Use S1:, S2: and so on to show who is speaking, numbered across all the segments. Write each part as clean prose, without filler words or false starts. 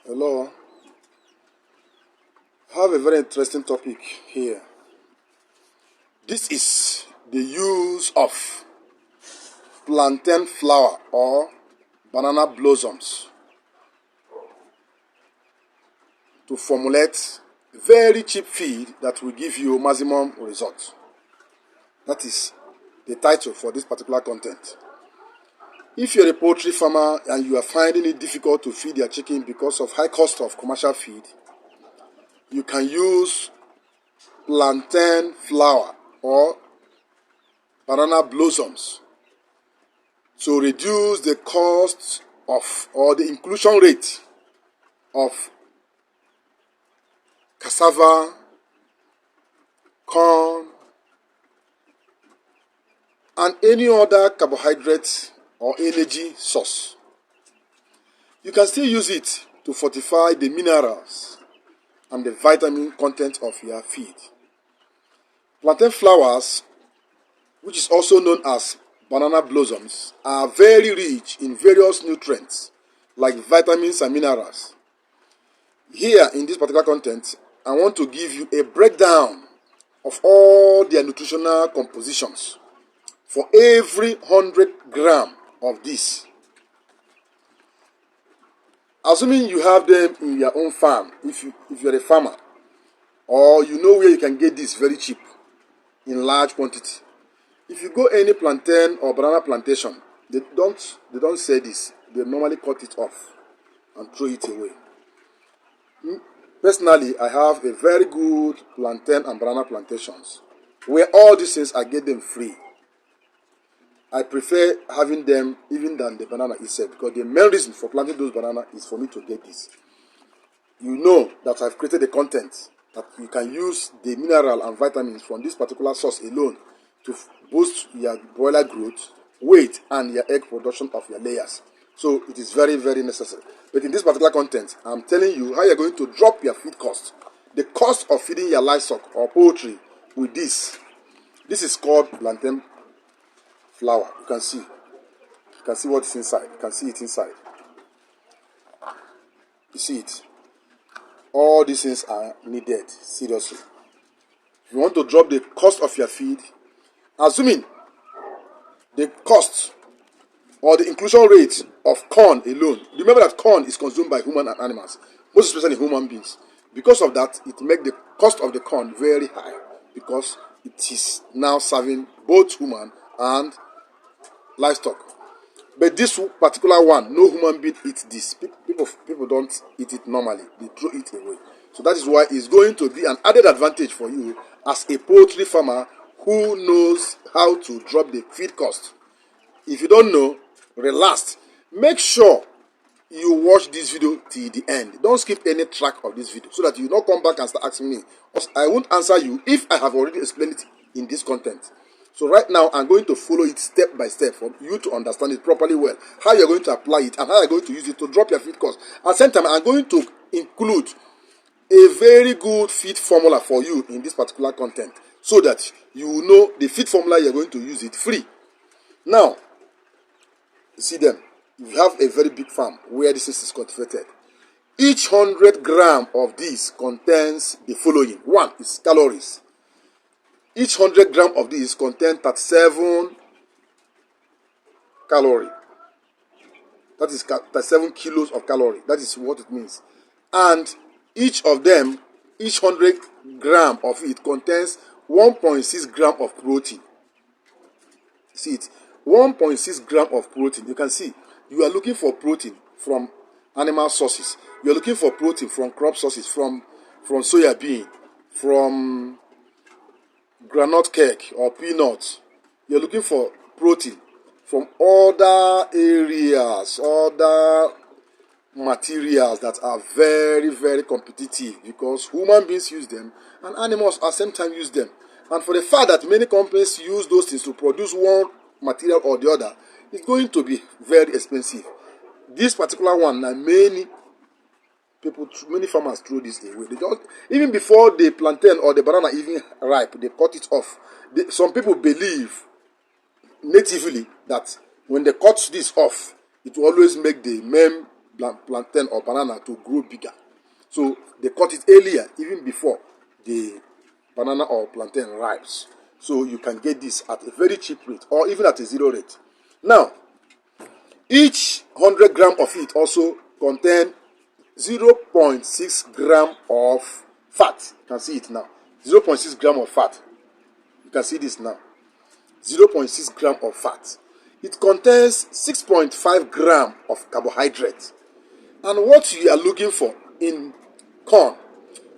S1: Hello, I have a very interesting topic here. This is the use of plantain flower or banana blossoms to formulate very cheap feed that will give you maximum results. That is the title for this particular content. If you're a poultry farmer and you are finding it difficult to feed your chicken because of high cost of commercial feed, you can use plantain flower or banana blossoms to reduce the cost of or the inclusion rate of cassava, corn, and any other carbohydrate or energy source. You can still use it to fortify the minerals and the vitamin content of your feed. Plantain flowers, which is also known as banana blossoms, are very rich in various nutrients like vitamins and minerals. Here in this particular content, I want to give you a breakdown of all their nutritional compositions for every 100 gram of this. Assuming you have them in your own farm, if you're a farmer, or you know where you can get this very cheap in large quantity. If you go any plantain or banana plantation, they don't say this. They normally cut it off and throw it away. Personally, I have a very good plantain and banana plantations where all these things I get them free. I prefer having them even than the banana itself, because the main reason for planting those bananas is for me to get this. You know that I've created a content that you can use the mineral and vitamins from this particular source alone to boost your broiler growth, weight, and your egg production of your layers. So it is very, very necessary. But in this particular content, I'm telling you how you're going to drop your feed cost. The cost of feeding your livestock or poultry with this. This is called plantain flower. You can see what is inside. You can see it inside. You see it. All these things are needed, seriously. If you want to drop the cost of your feed, assuming the cost or the inclusion rate of corn alone, remember that corn is consumed by human and animals, most especially human beings. Because of that, it makes the cost of the corn very high, because it is now serving both human and livestock. But this particular one, no human being eats this. People don't eat it normally. They throw it away. So that is why it's going to be an added advantage for you as a poultry farmer who knows how to drop the feed cost. If you don't know, relax. Make sure you watch this video till the end. Don't skip any track of this video so that you don't come back and start asking me. Because I won't answer you if I have already explained it in this content. So right now, I'm going to follow it step by step for you to understand it properly well. How you're going to apply it and how you're going to use it to drop your feed cost. At the same time, I'm going to include a very good feed formula for you in this particular content so that you will know the feed formula you're going to use it free. Now, you see them. You have a very big farm where this is cultivated. Each 100 gram of this contains the following. One is calories. Each 100 gram of this contains 37 calories. That is 37 kilos of calorie. That is what it means. And each of them, each 100 gram of it contains 1.6 gram of protein. See it? 1.6 gram of protein. You can see you are looking for protein from animal sources. You are looking for protein from crop sources, from soya bean, from groundnut cake or peanuts. You are looking for protein from other areas, other materials that are very, very competitive, because human beings use them and animals at the same time use them. And for the fact that many companies use those things to produce one material or the other, it's going to be very expensive. This particular one, now many farmers throw this away. They don't, even before the plantain or the banana even ripe, they cut it off. Some people believe natively that when they cut this off, it will always make the main plantain or banana to grow bigger. So they cut it earlier, even before the banana or plantain ripes. So you can get this at a very cheap rate or even at a zero rate. Now, each 100 gram of it also contain 0.6 gram of fat. You can see it now. 0.6 gram of fat. You can see this now. 0.6 gram of fat. It contains 6.5 gram of carbohydrate. And what you are looking for in corn,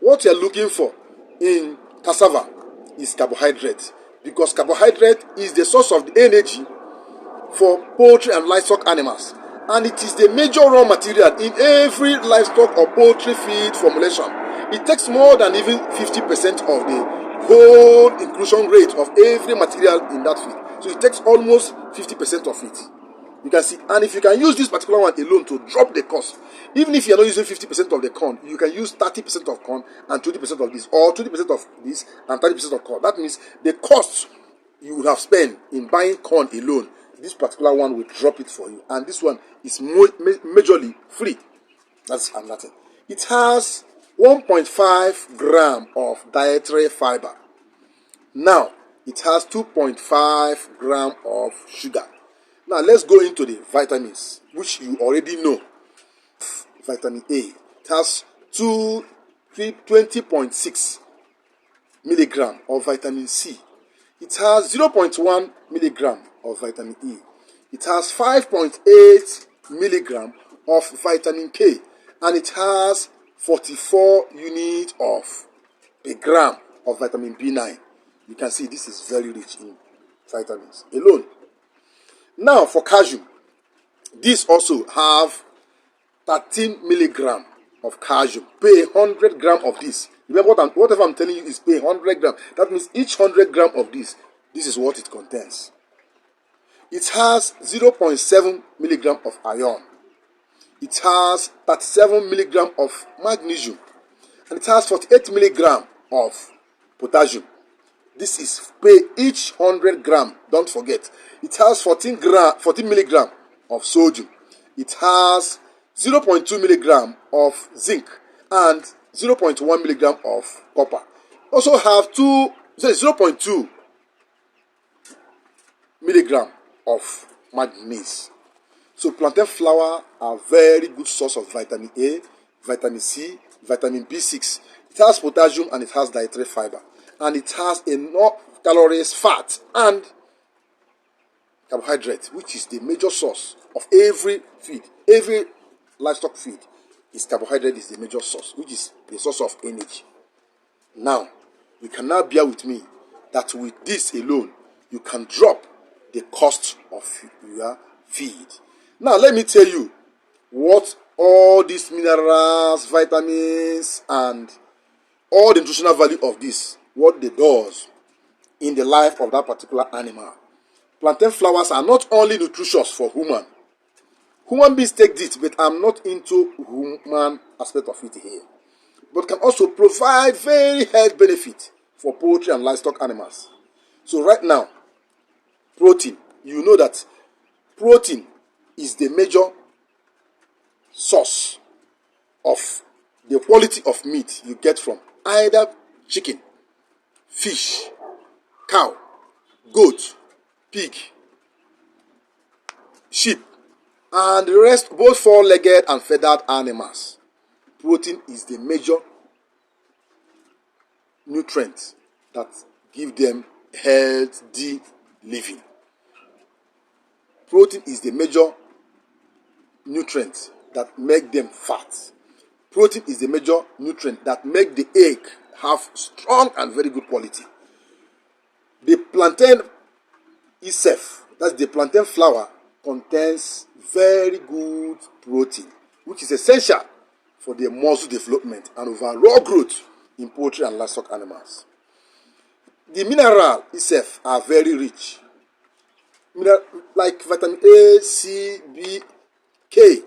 S1: what you are looking for in cassava is carbohydrate. Because carbohydrate is the source of the energy for poultry and livestock animals. And it is the major raw material in every livestock or poultry feed formulation. It takes more than even 50% of the whole inclusion rate of every material in that feed. So it takes almost 50% of it. You can see, and if you can use this particular one alone to drop the cost, even if you are not using 50% of the corn, you can use 30% of corn and 20% of this, or 20% of this and 30% of corn. That means the cost you would have spent in buying corn alone, this particular one will drop it for you. And this one is majorly free. That's nothing. It has 1.5 gram of dietary fiber. Now, it has 2.5 gram of sugar. Now, let's go into the vitamins, which you already know. Vitamin A. It has 20.6 milligram of vitamin C. It has 0.1 milligram of vitamin E. It has 5.8 milligram of vitamin K. And it has 44 units of a gram of vitamin B9. You can see this is very rich in vitamins alone. Now for calcium, this also have 13 milligram of calcium per 100 gram of this. Remember whatever I'm telling you is per 100 gram. That means each 100 gram of this is what it contains. It has 0.7 milligram of iron. It has 37 milligram of magnesium. And it has 48 milligram of potassium. This is per each 100 gram. Don't forget. It has 14 milligram of sodium. It has 0.2 milligram of zinc and 0.1 milligram of copper. Also have 0.2 milligram of manganese. So plantain flour are very good source of vitamin A, vitamin C, vitamin B6. It has potassium and it has dietary fiber. And it has enough calories, fat, and carbohydrate, which is the major source of every feed. Every livestock feed is carbohydrate is the major source, which is the source of energy. Now, you can now bear with me that with this alone, you can drop the cost of your feed. Now, let me tell you what all these minerals, vitamins, and all the nutritional value of this, what it does in the life of that particular animal. Plantain flours are not only nutritious for human. Human beings take this, but I'm not into human aspect of it here. But can also provide very health benefit for poultry and livestock animals. So right now, protein. You know that protein is the major source of the quality of meat you get from either chicken, fish, cow, goat, pig, sheep, and the rest, both four-legged and feathered animals. Protein is the major nutrient that give them healthy living. Protein is the major nutrient that make them fat. Protein is the major nutrient that make the egg have strong and very good quality. The plantain itself, that's the plantain flour, contains very good protein, which is essential for the muscle development and overall growth in poultry and livestock animals. The mineral itself are very rich. Like vitamin A, C, B, K,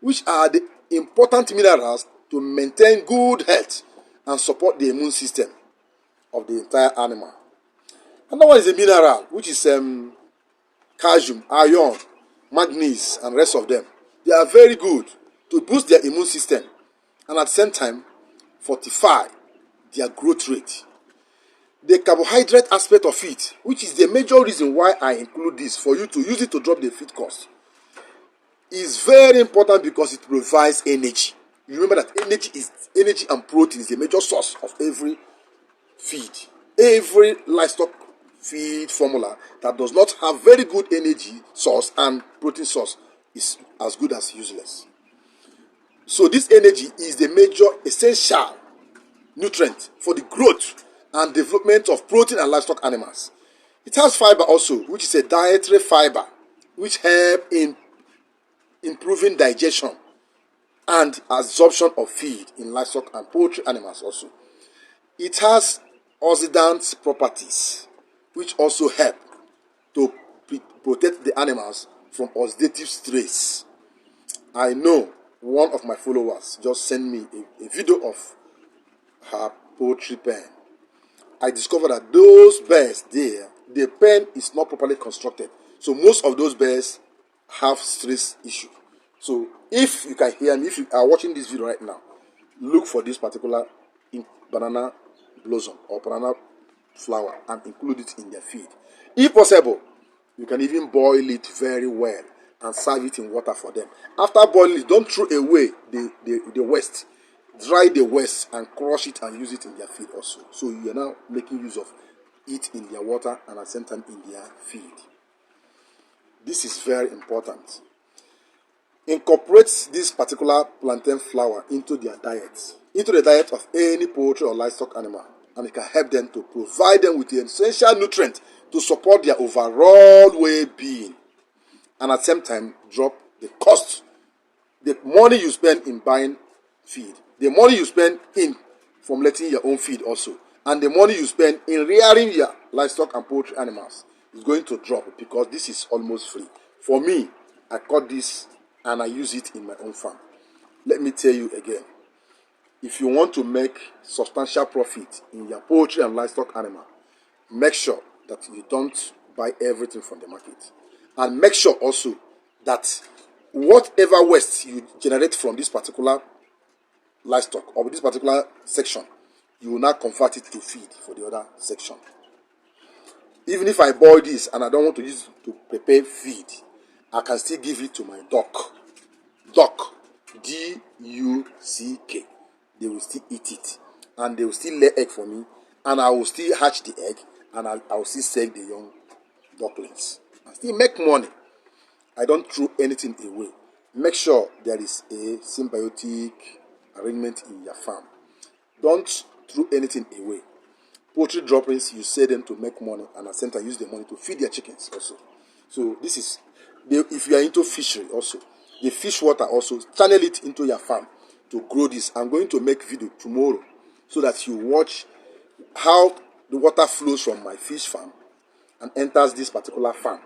S1: which are the important minerals to maintain good health and support the immune system of the entire animal. Another one is a mineral, which is calcium, iron, manganese, and rest of them. They are very good to boost their immune system, and at the same time fortify their growth rate. The carbohydrate aspect of it, which is the major reason why I include this for you to use it to drop the feed cost, is very important because it provides energy. You remember that energy and protein is the major source of every feed. Every livestock feed formula that does not have very good energy source and protein source is as good as useless. So this energy is the major essential nutrient for the growth and development of protein and livestock animals. It has fiber also, which is a dietary fiber, which help in improving digestion and absorption of feed in livestock and poultry animals also. It has oxidant properties, which also help to protect the animals from oxidative stress. I know one of my followers just sent me a video of her poultry pen. I discovered that those birds there, the pen is not properly constructed. So most of those birds have stress issue. So if you can hear me, if you are watching this video right now, look for this particular banana blossom or banana flower and include it in their feed. If possible, you can even boil it very well and serve it in water for them. After boiling it, don't throw away the waste. Dry the waste and crush it and use it in their feed also. So you are now making use of it in their water and at the same time in their feed. This is very important. Incorporate this particular plantain flour into their diet, into the diet of any poultry or livestock animal, and it can help them to provide them with the essential nutrient to support their overall well-being, and at the same time drop the cost, the money you spend in buying feed, the money you spend in formulating your own feed also, and the money you spend in rearing your livestock and poultry animals is going to drop because this is almost free. For me, I caught this and I use it in my own farm. Let me tell you again, if you want to make substantial profit in your poultry and livestock animal, make sure that you don't buy everything from the market. And make sure also that whatever waste you generate from this particular livestock or this particular section, you will not convert it to feed for the other section. Even if I boil this and I don't want to use it to prepare feed, I can still give it to my duck. Duck, D-U-C-K. They will still eat it. And they will still lay egg for me. And I will still hatch the egg. And I will still sell the young ducklings. I still make money. I don't throw anything away. Make sure there is a symbiotic arrangement in your farm. Don't throw anything away. Poultry droppings, you sell them to make money. And at the same time, use the money to feed their chickens also. So this is, if you are into fishery also, the fish water also, channel it into your farm to grow this. I'm going to make video tomorrow so that you watch how the water flows from my fish farm and enters this particular farm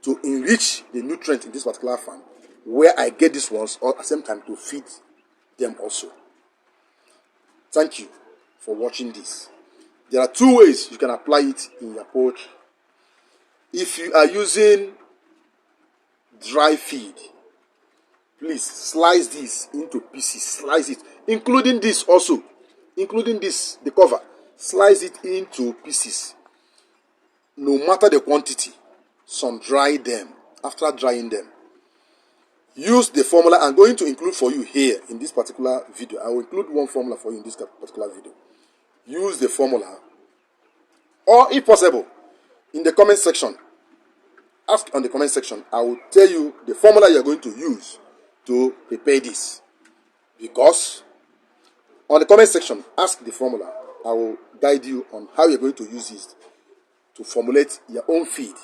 S1: to enrich the nutrient in this particular farm where I get these ones or at the same time to feed them also. Thank you for watching this. There are two ways you can apply it in your poultry. If you are using dry feed, please slice this into pieces. Slice it, including this also. Including this, the cover. Slice it into pieces. No matter the quantity, some dry them. After drying them, use the formula I'm going to include for you here in this particular video. I will include one formula for you in this particular video. Use the formula, or if possible, in the comment section. Ask on the comment section. I will tell you the formula you are going to use to prepare this. Because on the comment section, ask the formula. I will guide you on how you're going to use it to formulate your own feed,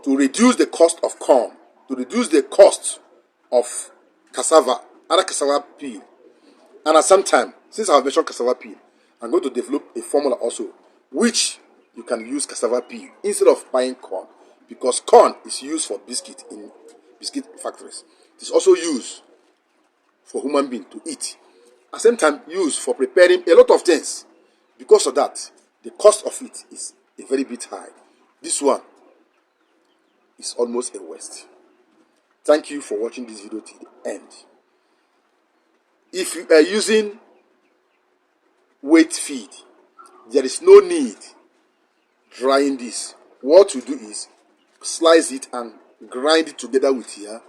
S1: to reduce the cost of corn, to reduce the cost of cassava, other cassava peel. And at some time, since I have mentioned cassava peel, I'm going to develop a formula also, which you can use cassava peel instead of buying corn, because corn is used for biscuit in biscuit factories. It is also used for human being to eat. At the same time, used for preparing a lot of things. Because of that, the cost of it is a very bit high. This one is almost a waste. Thank you for watching this video till the end. If you are using weight feed, there is no need drying this. What you do is slice it and grind it together with your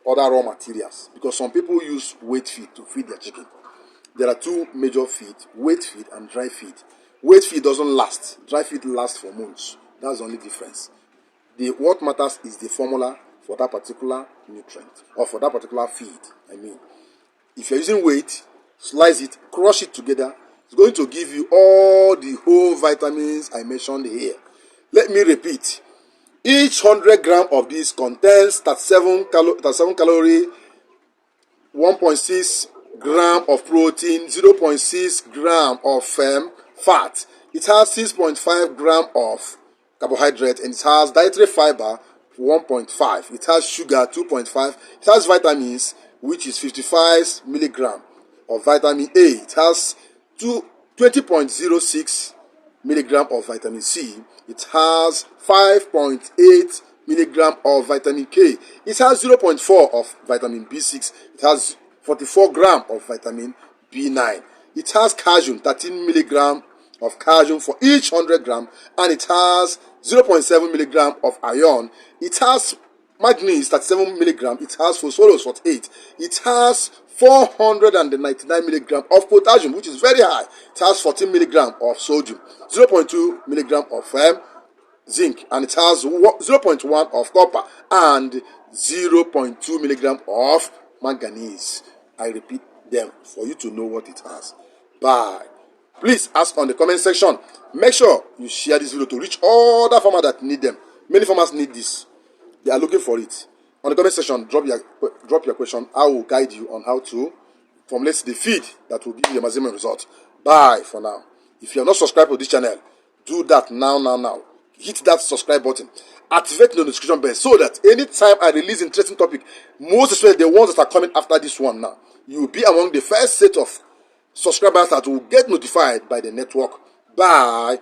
S1: other raw materials, because some people use weight feed to feed their chicken. There are two major feed: weight feed and dry feed. Weight feed doesn't last. Dry feed lasts for months. That's the only difference. What matters is the formula for that particular nutrient, or for that particular feed. I mean, if you're using weight, slice it, crush it together. It's going to give you all the whole vitamins I mentioned here. Let me repeat. Each 100 gram of this contains 37 calorie, 1.6 gram of protein, 0.6 gram of fat. It has 6.5 gram of carbohydrate, and it has dietary fiber 1.5. It has sugar 2.5. It has vitamins, which is 55 milligram of vitamin A. It has 20.06 milligram of vitamin C. It has 5.8 milligram of vitamin K. It has 0.4 of vitamin B6. It has 44 gram of vitamin B9. It has calcium, 13 milligram of calcium for each 100 gram, and it has 0.7 milligram of iron. It has magnesium, 37 milligram. It has phosphorus, 48. It has 499 milligram of potassium, which is very high. It has 14 milligram of sodium, 0.2 milligram of zinc, and it has 0.1 of copper and 0.2 milligram of manganese. I repeat them for you to know what it has. Bye. Please ask on the comment section. Make sure you share this video to reach all the farmers that need them. Many farmers need this. They are looking for it. On the comment section, drop your question. I will guide you on how to formulate the feed that will give you the maximum result. Bye for now. If you are not subscribed to this channel, do that now. Hit that subscribe button. Activate the notification bell so that anytime I release interesting topic, most especially the ones that are coming after this one now, you will be among the first set of subscribers that will get notified by the network. Bye.